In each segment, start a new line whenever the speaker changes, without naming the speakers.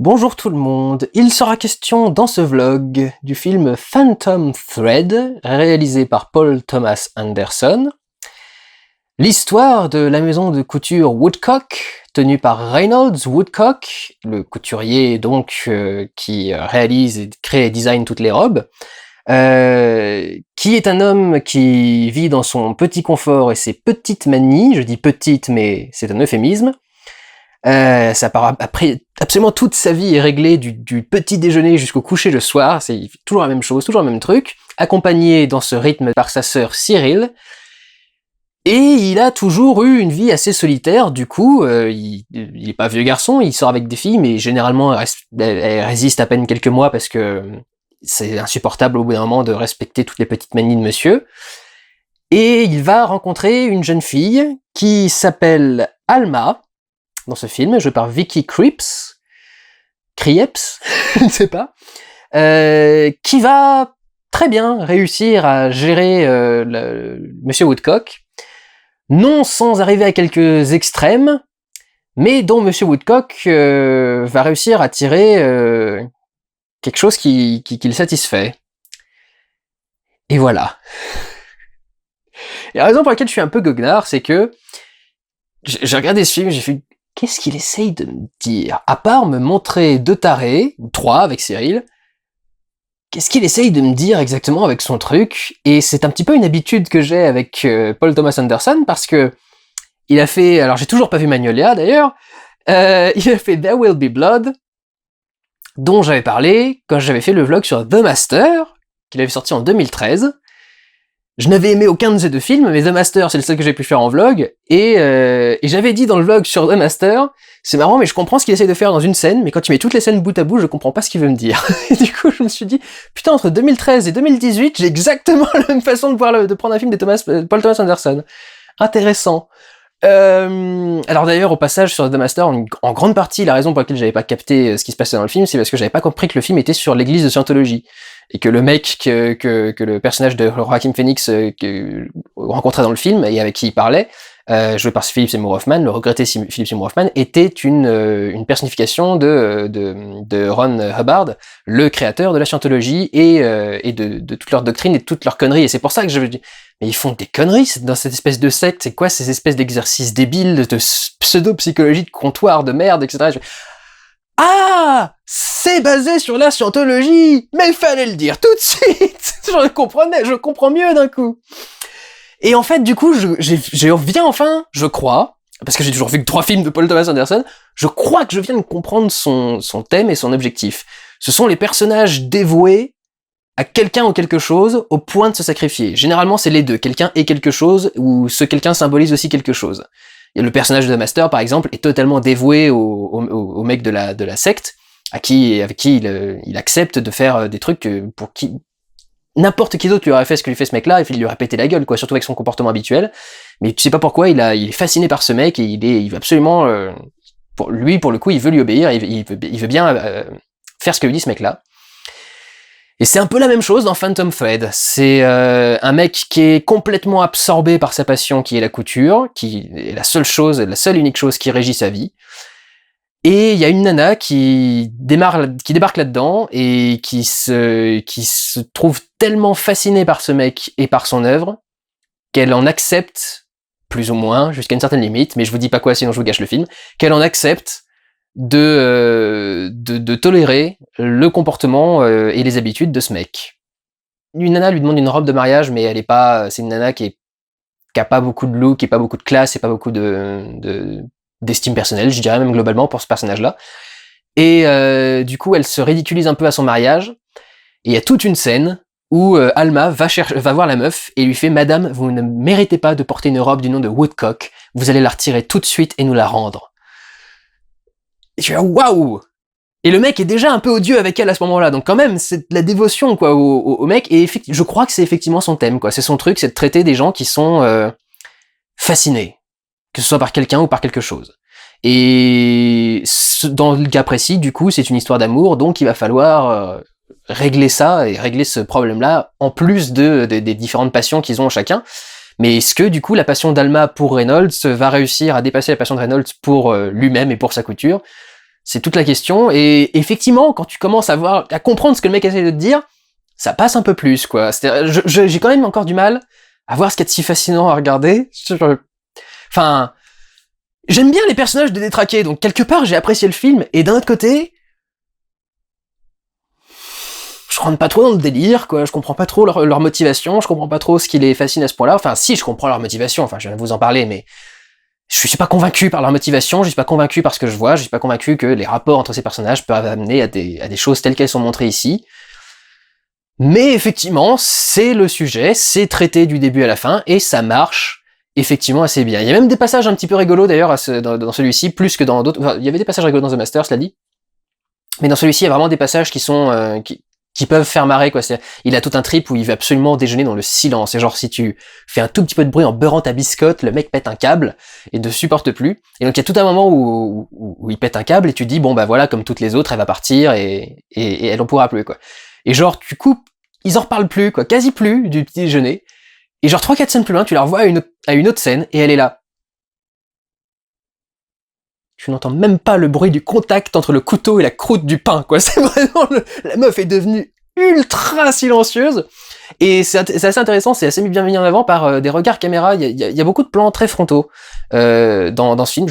Bonjour tout le monde, il sera question dans ce vlog du film Phantom Thread, réalisé par Paul Thomas Anderson. L'histoire de la maison de couture Woodcock, tenue par Reynolds Woodcock, le couturier donc qui réalise, crée et design toutes les robes, qui est un homme qui vit dans son petit confort et ses petites manies, je dis petites mais c'est un euphémisme. Après, absolument toute sa vie est réglée du petit déjeuner jusqu'au coucher le soir, c'est toujours la même chose, toujours le même truc, accompagné dans ce rythme par sa sœur Cyril, et il a toujours eu une vie assez solitaire, du coup, il est pas vieux garçon, il sort avec des filles, mais généralement elle résiste à peine quelques mois parce que c'est insupportable au bout d'un moment de respecter toutes les petites manies de monsieur, et il va rencontrer une jeune fille qui s'appelle Alma, dans ce film, joué par Vicky Krieps, je ne sais pas, qui va très bien réussir à gérer Monsieur Woodcock, non sans arriver à quelques extrêmes, mais dont Monsieur Woodcock va réussir à tirer quelque chose qui le satisfait. Et voilà. Et la raison pour laquelle je suis un peu goguenard, c'est que j'ai regardé ce film, j'ai fait qu'est-ce qu'il essaye de me dire? À part me montrer deux tarés, ou trois avec Cyril, qu'est-ce qu'il essaye de me dire exactement avec son truc? Et c'est un petit peu une habitude que j'ai avec Paul Thomas Anderson, parce que il a fait, alors j'ai toujours pas vu Magnolia d'ailleurs, il a fait There Will Be Blood, dont j'avais parlé quand j'avais fait le vlog sur The Master, qu'il avait sorti en 2013, je n'avais aimé aucun de ces deux films, mais The Master, c'est le seul que j'ai pu faire en vlog, et j'avais dit dans le vlog sur The Master, c'est marrant, mais je comprends ce qu'il essaie de faire dans une scène, mais quand il met toutes les scènes bout à bout, je comprends pas ce qu'il veut me dire. Et du coup, je me suis dit, putain, entre 2013 et 2018, j'ai exactement la même façon de prendre un film de Paul Thomas Anderson. Intéressant. Alors d'ailleurs, au passage sur The Master, en grande partie, la raison pour laquelle j'avais pas capté ce qui se passait dans le film, c'est parce que j'avais pas compris que le film était sur l'église de Scientologie. Et que le mec que le personnage de Joaquin Phoenix rencontrait dans le film et avec qui il parlait, joué par Philip Seymour Hoffman, le regretté Philip Seymour Hoffman, était une personnification de Ron Hubbard, le créateur de la Scientologie et de toute leur doctrine et de toutes leurs conneries. Et c'est pour ça que je me dis, mais ils font des conneries dans cette espèce de secte, c'est quoi ces espèces d'exercices débiles, de pseudo-psychologie de comptoir de merde, etc. Ah, c'est basé sur la scientologie, mais il fallait le dire tout de suite. Je comprends mieux d'un coup. Et en fait, du coup, je viens enfin, je crois, parce que j'ai toujours vu que 3 films de Paul Thomas Anderson, je crois que je viens de comprendre son thème et son objectif. Ce sont les personnages dévoués à quelqu'un ou quelque chose au point de se sacrifier. Généralement, c'est les deux, quelqu'un et quelque chose, ou ce quelqu'un symbolise aussi quelque chose. Et le personnage de Master, par exemple, est totalement dévoué au mec de la secte, avec qui il accepte de faire des trucs pour qui n'importe qui d'autre lui aurait fait ce que lui fait ce mec-là, et il lui aurait pété la gueule, quoi, surtout avec son comportement habituel. Mais tu sais pas pourquoi, il est fasciné par ce mec, et il veut absolument, pour le coup, il veut lui obéir, il veut bien faire ce que lui dit ce mec-là. Et c'est un peu la même chose dans Phantom Thread. C'est un mec qui est complètement absorbé par sa passion qui est la couture, qui est la seule unique chose qui régit sa vie. Et il y a une nana qui débarque là-dedans et qui se trouve tellement fascinée par ce mec et par son œuvre qu'elle en accepte, plus ou moins, jusqu'à une certaine limite, mais je vous dis pas quoi sinon je vous gâche le film, qu'elle en accepte de tolérer le comportement et les habitudes de ce mec. Une nana lui demande une robe de mariage, mais elle est pas, c'est une nana qui a pas beaucoup de look, qui a pas beaucoup de classe, et pas beaucoup d'estime personnelle, je dirais même globalement pour ce personnage-là. Et du coup, elle se ridiculise un peu à son mariage, et il y a toute une scène où Alma va voir la meuf et lui fait « Madame, vous ne méritez pas de porter une robe du nom de Woodcock, vous allez la retirer tout de suite et nous la rendre. » Et je suis là, waouh! Et le mec est déjà un peu odieux avec elle à ce moment-là, donc quand même, c'est de la dévotion, quoi, au mec, et je crois que c'est effectivement son thème, quoi. C'est son truc, c'est de traiter des gens qui sont fascinés, que ce soit par quelqu'un ou par quelque chose. Et dans le cas précis, du coup, c'est une histoire d'amour, donc il va falloir régler ça, et régler ce problème-là, en plus des différentes passions qu'ils ont chacun. Mais est-ce que, du coup, la passion d'Alma pour Reynolds va réussir à dépasser la passion de Reynolds pour lui-même et pour sa couture? C'est toute la question, et effectivement, quand tu commences à comprendre ce que le mec essaie de te dire, ça passe un peu plus, quoi. J'ai quand même encore du mal à voir ce qu'il y a de si fascinant à regarder. Enfin, j'aime bien les personnages de détraqués, donc quelque part j'ai apprécié le film, et d'un autre côté, je rentre pas trop dans le délire, quoi. Je comprends pas trop leur motivation, je comprends pas trop ce qui les fascine à ce point-là. Enfin, si, je comprends leur motivation, enfin, je viens de vous en parler, mais je suis pas convaincu par leur motivation, je suis pas convaincu par ce que je vois, je suis pas convaincu que les rapports entre ces personnages peuvent amener à des choses telles qu'elles sont montrées ici. Mais effectivement, c'est le sujet, c'est traité du début à la fin, et ça marche effectivement assez bien. Il y a même des passages un petit peu rigolos d'ailleurs dans celui-ci, plus que dans d'autres. Enfin, il y avait des passages rigolos dans The Master, cela dit. Mais dans celui-ci, il y a vraiment des passages qui sont qui peuvent faire marrer, quoi. Il a tout un trip où il veut absolument déjeuner dans le silence. Et genre, si tu fais un tout petit peu de bruit en beurrant ta biscotte, le mec pète un câble et ne supporte plus. Et donc, il y a tout un moment où il pète un câble et tu dis, bon, bah voilà, comme toutes les autres, elle va partir et elle en pourra plus, quoi. Et genre, tu coupes, ils en reparlent plus, quoi, quasi plus du petit déjeuner. Et genre, 3-4 scènes plus loin, tu la revois à une autre scène et elle est là. Tu n'entends même pas le bruit du contact entre le couteau et la croûte du pain, quoi. C'est vraiment la meuf est devenue ultra silencieuse. Et c'est assez intéressant, c'est assez bien mis en avant par des regards caméra. Il y a beaucoup de plans très frontaux dans ce film.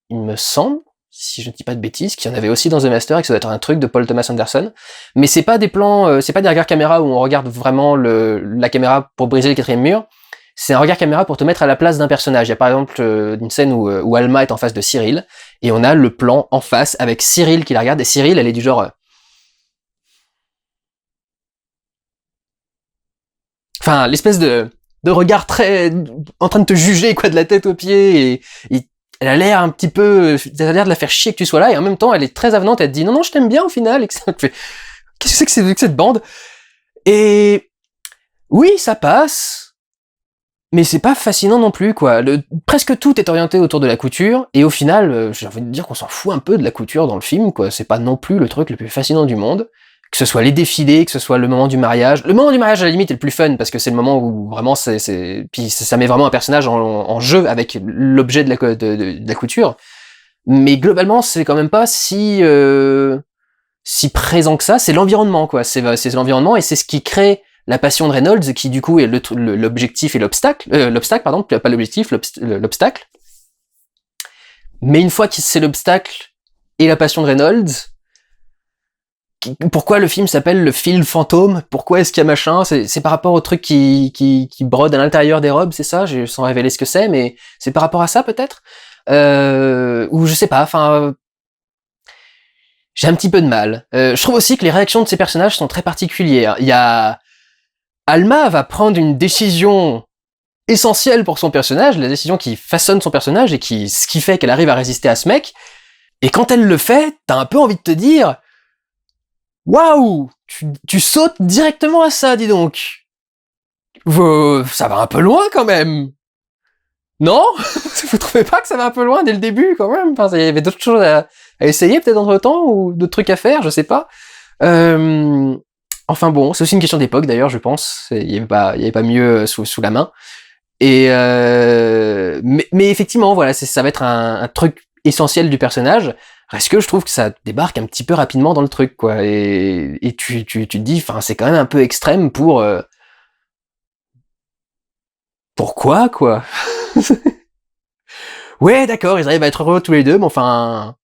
Il me semble, si je ne dis pas de bêtises, qu'il y en avait aussi dans The Master et que ça doit être un truc de Paul Thomas Anderson. Mais c'est pas des plans, c'est pas des regards caméra où on regarde vraiment la caméra pour briser le quatrième mur. C'est un regard caméra pour te mettre à la place d'un personnage. Il y a par exemple une scène où Alma est en face de Cyril, et on a le plan en face avec Cyril qui la regarde, et Cyril, elle est du genre... Enfin, l'espèce de regard très... en train de te juger, quoi, de la tête aux pieds, et elle a l'air un petit peu... elle a l'air de la faire chier que tu sois là, et en même temps, elle est très avenante, elle te dit « Non, non, je t'aime bien au final », et qu'est-ce que c'est que cette bande? Et... oui, ça passe... mais c'est pas fascinant non plus, quoi. Presque tout est orienté autour de la couture, et au final, j'ai envie de dire qu'on s'en fout un peu de la couture dans le film, quoi. C'est pas non plus le truc le plus fascinant du monde. Que ce soit les défilés, que ce soit le moment du mariage. Le moment du mariage, à la limite, est le plus fun, parce que c'est le moment où vraiment puis ça met vraiment un personnage en jeu avec l'objet de la couture. Mais globalement, c'est quand même pas si présent que ça. C'est l'environnement, quoi. C'est l'environnement, et c'est ce qui crée la passion de Reynolds, qui du coup est l'objectif et l'obstacle, pardon, pas l'objectif, l'obstacle. Mais une fois que c'est l'obstacle et la passion de Reynolds, pourquoi le film s'appelle le film fantôme? Pourquoi est-ce qu'il y a machin? C'est par rapport au truc qui brode à l'intérieur des robes, c'est ça? Sans révéler ce que c'est, mais c'est par rapport à ça peut-être? Ou je sais pas, enfin... j'ai un petit peu de mal. Je trouve aussi que les réactions de ces personnages sont très particulières. Il y a... Alma va prendre une décision essentielle pour son personnage, la décision qui façonne son personnage et ce qui fait qu'elle arrive à résister à ce mec. Et quand elle le fait, t'as un peu envie de te dire « Waouh, tu sautes directement à ça, dis donc. Ça va un peu loin quand même. Non? Vous trouvez pas que ça va un peu loin dès le début quand même? Enfin, il y avait d'autres choses à essayer peut-être entre temps, ou d'autres trucs à faire, je sais pas. Enfin bon, c'est aussi une question d'époque d'ailleurs, je pense. Il y avait pas mieux sous la main. Et mais effectivement, voilà, ça va être un truc essentiel du personnage. Reste que je trouve que ça débarque un petit peu rapidement dans le truc, quoi. Et tu te dis, enfin, c'est quand même un peu extrême pour pourquoi, quoi. Ouais, d'accord, ils arrivent à être heureux tous les deux, mais enfin,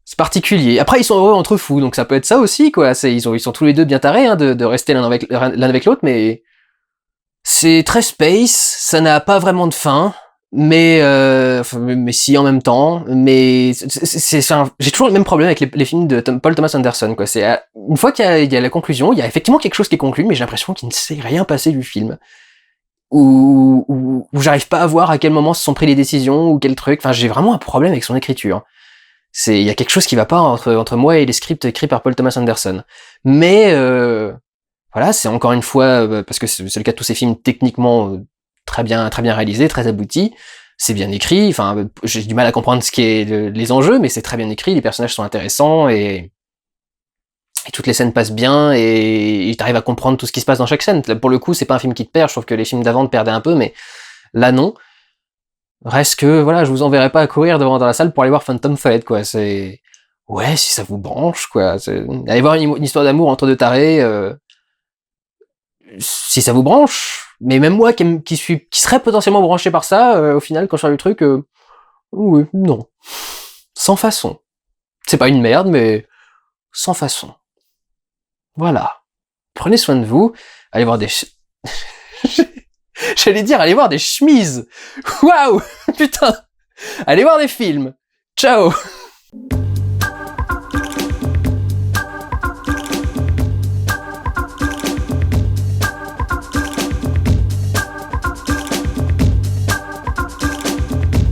c'est particulier. Après, ils sont heureux entre fous, donc ça peut être ça aussi, quoi. Ils sont tous les deux bien tarés, hein, de rester l'un avec l'autre, mais c'est très space, ça n'a pas vraiment de fin, mais si en même temps, mais j'ai toujours le même problème avec les films de Paul Thomas Anderson, quoi. C'est une fois qu'il y a la conclusion, il y a effectivement quelque chose qui est conclu, mais j'ai l'impression qu'il ne s'est rien passé du film. Où j'arrive pas à voir à quel moment se sont pris les décisions ou quel truc. Enfin, j'ai vraiment un problème avec son écriture. Il y a quelque chose qui va pas entre moi et les scripts écrits par Paul Thomas Anderson. Mais voilà, c'est encore une fois parce que c'est le cas de tous ces films techniquement très bien réalisés, très aboutis. C'est bien écrit. Enfin, j'ai du mal à comprendre ce qui est les enjeux, mais c'est très bien écrit. Les personnages sont intéressants et toutes les scènes passent bien, et t'arrives à comprendre tout ce qui se passe dans chaque scène. Pour le coup, c'est pas un film qui te perd. Je trouve que les films d'avant te perdaient un peu, mais là non. Reste que, voilà, je vous enverrai pas à courir devant dans la salle pour aller voir Phantom Thread, quoi. C'est... Ouais, si ça vous branche, quoi. Allez voir une histoire d'amour entre deux tarés, si ça vous branche. Mais même moi, qui serait potentiellement branché par ça, au final, quand je fais le truc, oui, non. Sans façon. C'est pas une merde, mais sans façon. Voilà. Prenez soin de vous. Allez voir des... J'allais dire, allez voir des chemises. Waouh. Putain. Allez voir des films. Ciao.